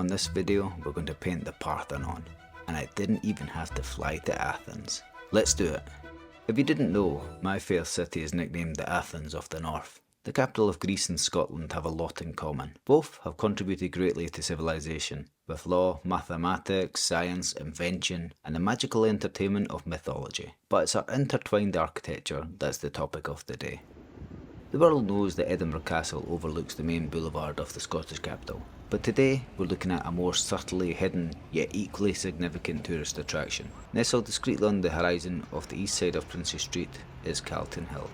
On this video, we're going to paint the Parthenon, and I didn't even have to fly to Athens. Let's do it. If you didn't know, my fair city is nicknamed the Athens of the North. The capital of Greece and Scotland have a lot in common. Both have contributed greatly to civilization, with law, mathematics, science, invention, and the magical entertainment of mythology. But it's our intertwined architecture that's the topic of the day. The world knows that Edinburgh Castle overlooks the main boulevard of the Scottish capital, but today we're looking at a more subtly hidden yet equally significant tourist attraction. Nestled discreetly on the horizon of the east side of Princes Street is Calton Hill.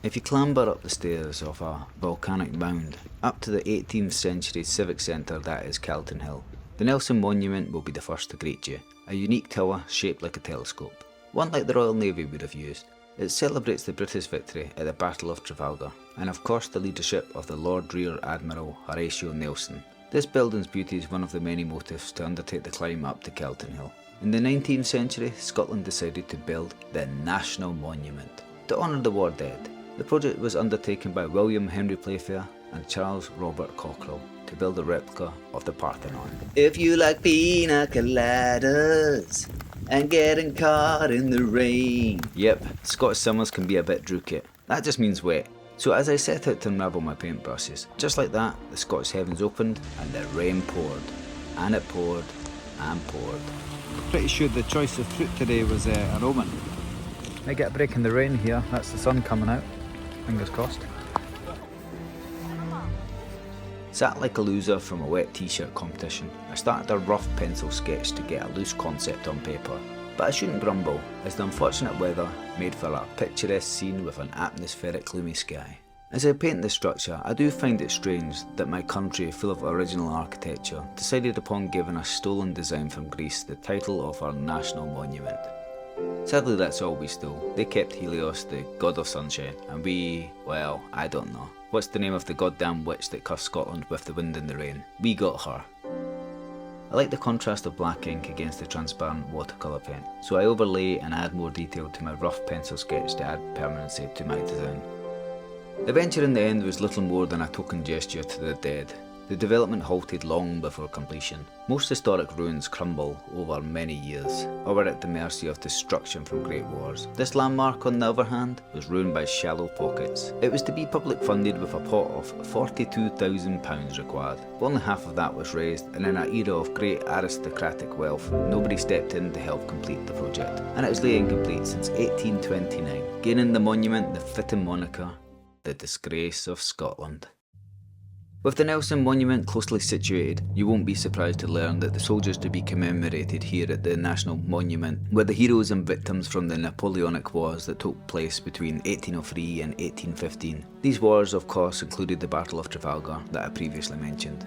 If you clamber up the stairs of a volcanic mound up to the 18th century civic centre that is Calton Hill, the Nelson Monument will be the first to greet you, a unique tower shaped like a telescope, one like the Royal Navy would have used. It celebrates the British victory at the Battle of Trafalgar, and of course the leadership of the Lord Rear Admiral Horatio Nelson. This building's beauty is one of the many motives to undertake the climb up to Calton Hill. In the 19th century, Scotland decided to build the National Monument to honour the war dead. The project was undertaken by William Henry Playfair and Charles Robert Cockerell to build a replica of the Parthenon. If you like pina coladas and getting caught in the rain. Yep, Scottish summers can be a bit drooky. That just means wet. So as I set out to unravel my paintbrushes, just like that, the Scottish heavens opened and the rain poured. And it poured and poured. Pretty sure the choice of fruit today was a Roman. Might get a break in the rain here, that's the sun coming out. Fingers crossed. Sat like a loser from a wet t-shirt competition, I started a rough pencil sketch to get a loose concept on paper. But I shouldn't grumble, as the unfortunate weather made for a picturesque scene with an atmospheric gloomy sky. As I paint the structure, I do find it strange that my country, full of original architecture, decided upon giving a stolen design from Greece the title of our national monument. Sadly, that's all we stole. They kept Helios, the god of sunshine, and we, well, I don't know. What's the name of the goddamn witch that cursed Scotland with the wind and the rain? We got her. I like the contrast of black ink against the transparent watercolour paint, so I overlay and add more detail to my rough pencil sketch to add permanency to my design. The venture in the end was little more than a token gesture to the dead. The development halted long before completion. Most historic ruins crumble over many years, or were at the mercy of destruction from great wars. This landmark, on the other hand, was ruined by shallow pockets. It was to be public funded with a pot of £42,000 required. But only half of that was raised, and in an era of great aristocratic wealth, nobody stepped in to help complete the project. And it was laid incomplete since 1829, gaining the monument the fitting moniker, the Disgrace of Scotland. With the Nelson Monument closely situated, you won't be surprised to learn that the soldiers to be commemorated here at the National Monument were the heroes and victims from the Napoleonic Wars that took place between 1803 and 1815. These wars, of course, included the Battle of Trafalgar that I previously mentioned.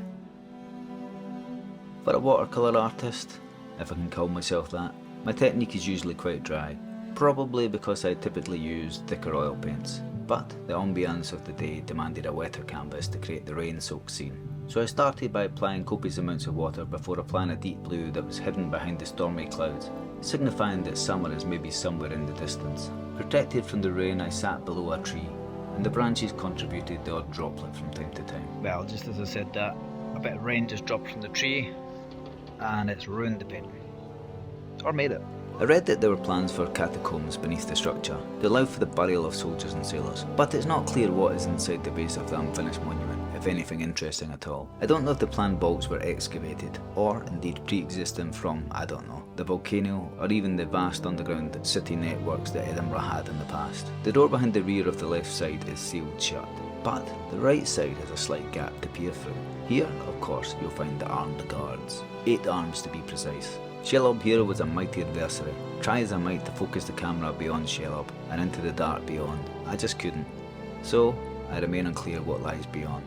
For a watercolour artist, if I can call myself that, my technique is usually quite dry, probably because I typically use thicker oil paints. But the ambience of the day demanded a wetter canvas to create the rain-soaked scene. So I started by applying copious amounts of water before applying a deep blue that was hidden behind the stormy clouds, signifying that summer is maybe somewhere in the distance. Protected from the rain, I sat below a tree, and the branches contributed the odd droplet from time to time. Well, just as I said that, a bit of rain just dropped from the tree, and it's ruined the paint. Or made it. I read that there were plans for catacombs beneath the structure to allow for the burial of soldiers and sailors, but it's not clear what is inside the base of the unfinished monument, if anything interesting at all. I don't know if the planned vaults were excavated, or indeed pre-existing from, I don't know, the volcano, or even the vast underground city networks that Edinburgh had in the past. The door behind the rear of the left side is sealed shut, but the right side has a slight gap to peer through. Here, of course, you'll find the armed guards, 8 arms to be precise. Shelob here was a mighty adversary. Try as I might to focus the camera beyond Shelob and into the dark beyond, I just couldn't. So, I remain unclear what lies beyond.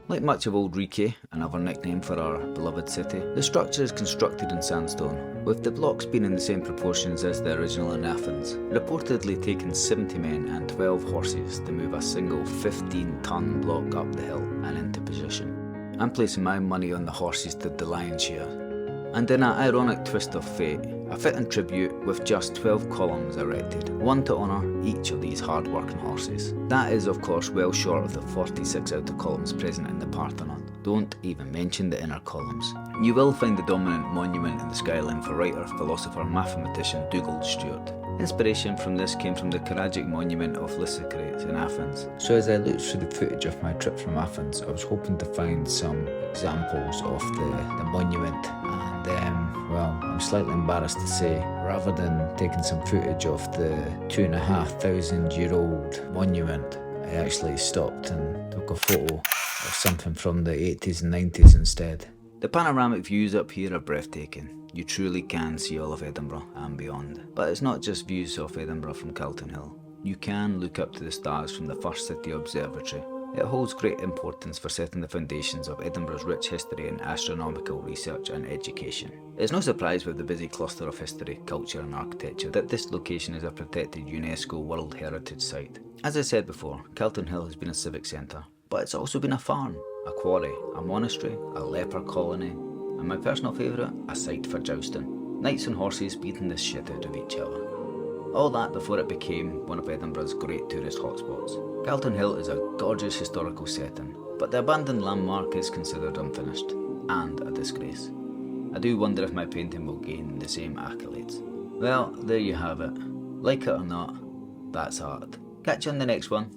Like much of Old Rike, another nickname for our beloved city, the structure is constructed in sandstone, with the blocks being in the same proportions as the original in Athens, reportedly taking 70 men and 12 horses to move a single 15-ton block up the hill and into position. I'm placing my money on the horses did the lion's share. And in an ironic twist of fate, a fitting tribute with just 12 columns erected, one to honour each of these hard-working horses. That is of course well short of the 46 outer columns present in the Parthenon. Don't even mention the inner columns. You will find the dominant monument in the skyline for writer, philosopher, mathematician Dugald Stewart. Inspiration from this came from the choragic monument of Lysistrate in Athens. So as I looked through the footage of my trip from Athens, I was hoping to find some examples of the monument, and well, I'm slightly embarrassed to say, rather than taking some footage of the 2,500-year-old monument, I actually stopped and took a photo of something from the 80s and 90s instead. The panoramic views up here are breathtaking. You truly can see all of Edinburgh and beyond. But it's not just views of Edinburgh from Calton Hill. You can look up to the stars from the First City Observatory. It holds great importance for setting the foundations of Edinburgh's rich history in astronomical research and education. It's no surprise with the busy cluster of history, culture and architecture that this location is a protected UNESCO World Heritage Site. As I said before, Calton Hill has been a civic centre, but it's also been a farm, a quarry, a monastery, a leper colony, and my personal favourite, a site for jousting. Knights and horses beating the shit out of each other. All that before it became one of Edinburgh's great tourist hotspots. Calton Hill is a gorgeous historical setting, but the abandoned landmark is considered unfinished, and a disgrace. I do wonder if my painting will gain the same accolades. Well, there you have it. Like it or not, that's art. Catch you on the next one.